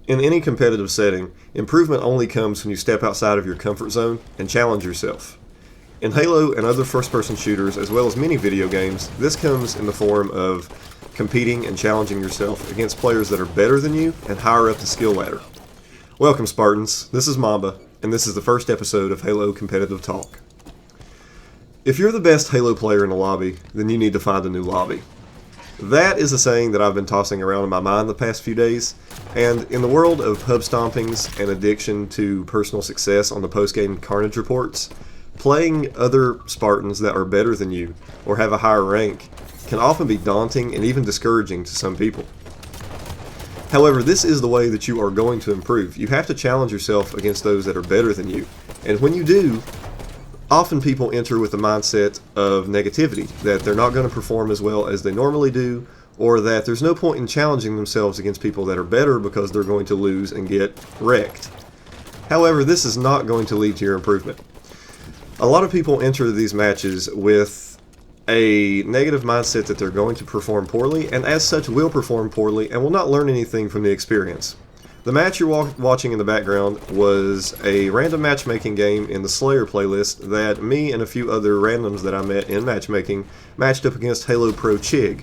In any competitive setting, improvement only comes when you step outside of your comfort zone and challenge yourself. In Halo and other first-person shooters, as well as many video games, this comes in the form of competing and challenging yourself against players that are better than you and higher up the skill ladder. Welcome, Spartans. This is Mamba, and this is the first episode of Halo Competitive Talk. If you're the best Halo player in a lobby, then you need to find a new lobby. That is a saying that I've been tossing around in my mind the past few days, and in the world of pub stompings and addiction to personal success on the post-game carnage reports, playing other Spartans that are better than you or have a higher rank can often be daunting and even discouraging to some people. However, this is the way that you are going to improve. You have to challenge yourself against those that are better than you, and when you do, often people enter with a mindset of negativity, that they're not going to perform as well as they normally do, or that there's no point in challenging themselves against people that are better because they're going to lose and get wrecked. However, this is not going to lead to your improvement. A lot of people enter these matches with a negative mindset that they're going to perform poorly, and as such will perform poorly and will not learn anything from the experience. The match you're watching in the background was a random matchmaking game in the Slayer playlist that me and a few other randoms that I met in matchmaking matched up against Halo Pro Chig.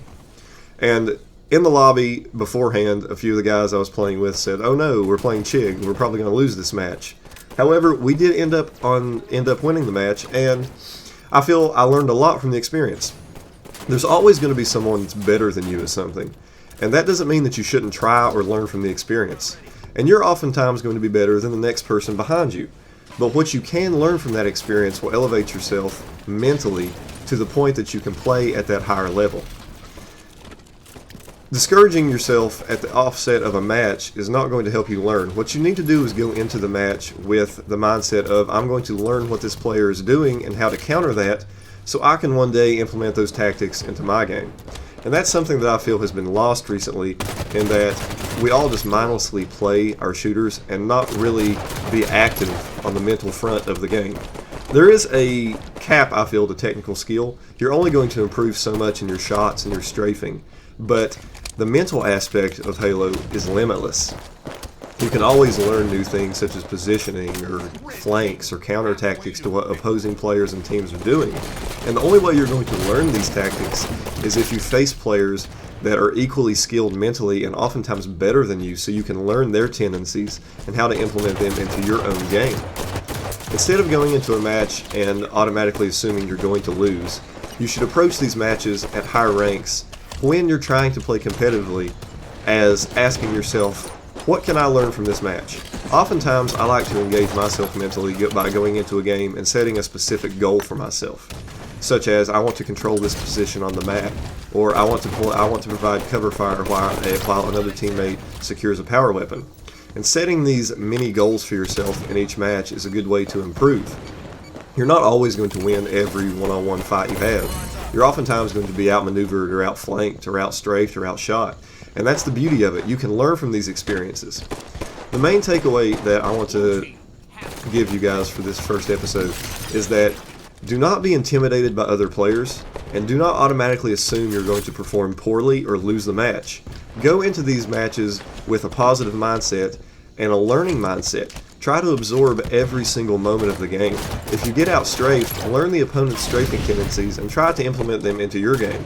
And in the lobby beforehand, a few of the guys I was playing with said, "Oh no, we're playing Chig, we're probably going to lose this match." However, we did end up winning the match, and I feel I learned a lot from the experience. There's always going to be someone that's better than you at something, and that doesn't mean that you shouldn't try or learn from the experience. And you're oftentimes going to be better than the next person behind you. But what you can learn from that experience will elevate yourself mentally to the point that you can play at that higher level. Discouraging yourself at the offset of a match is not going to help you learn. What you need to do is go into the match with the mindset of, I'm going to learn what this player is doing and how to counter that so I can one day implement those tactics into my game. And that's something that I feel has been lost recently, in that we all just mindlessly play our shooters and not really be active on the mental front of the game. There is a cap, I feel, to technical skill. You're only going to improve so much in your shots and your strafing, but the mental aspect of Halo is limitless. You can always learn new things such as positioning or flanks or counter tactics to what opposing players and teams are doing. And the only way you're going to learn these tactics is if you face players that are equally skilled mentally and oftentimes better than you, so you can learn their tendencies and how to implement them into your own game. Instead of going into a match and automatically assuming you're going to lose, you should approach these matches at higher ranks when you're trying to play competitively as asking yourself, what can I learn from this match? Oftentimes, I like to engage myself mentally by going into a game and setting a specific goal for myself, such as I want to control this position on the map, or I want to provide cover fire while another teammate secures a power weapon. And setting these mini goals for yourself in each match is a good way to improve. You're not always going to win every one-on-one fight you have. You're oftentimes going to be outmaneuvered or outflanked or outstrafed or outshot. And that's the beauty of it. You can learn from these experiences. The main takeaway that I want to give you guys for this first episode is that do not be intimidated by other players, and do not automatically assume you're going to perform poorly or lose the match. Go into these matches with a positive mindset and a learning mindset. Try to absorb every single moment of the game. If you get out-strafed, learn the opponent's strafing tendencies and try to implement them into your game.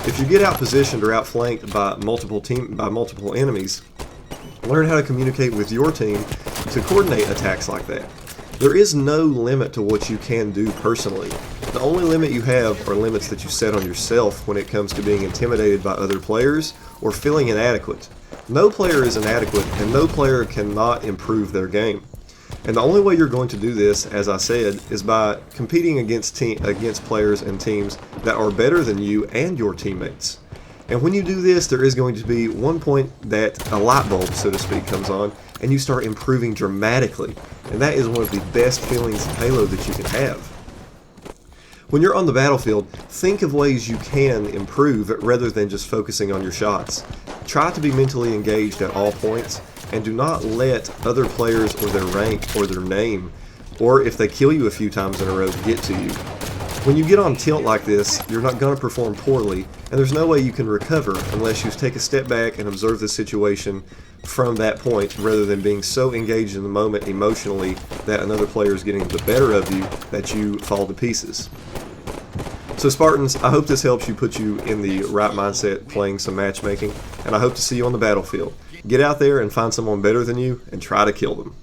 If you get out-positioned or outflanked by multiple enemies, learn how to communicate with your team to coordinate attacks like that. There is no limit to what you can do personally. The only limit you have are limits that you set on yourself when it comes to being intimidated by other players or feeling inadequate. No player is inadequate, and no player cannot improve their game. And the only way you're going to do this, as I said, is by competing against players and teams that are better than you and your teammates. And when you do this, there is going to be one point that a light bulb, so to speak, comes on, and you start improving dramatically. And that is one of the best feelings in Halo that you can have. When you're on the battlefield, think of ways you can improve rather than just focusing on your shots. Try to be mentally engaged at all points, and do not let other players or their rank or their name, or if they kill you a few times in a row, get to you. When you get on tilt like this, you're not going to perform poorly, and there's no way you can recover unless you take a step back and observe the situation from that point, rather than being so engaged in the moment emotionally that another player is getting the better of you that you fall to pieces. So Spartans, I hope this helps you put you in the right mindset playing some matchmaking, and I hope to see you on the battlefield. Get out there and find someone better than you and try to kill them.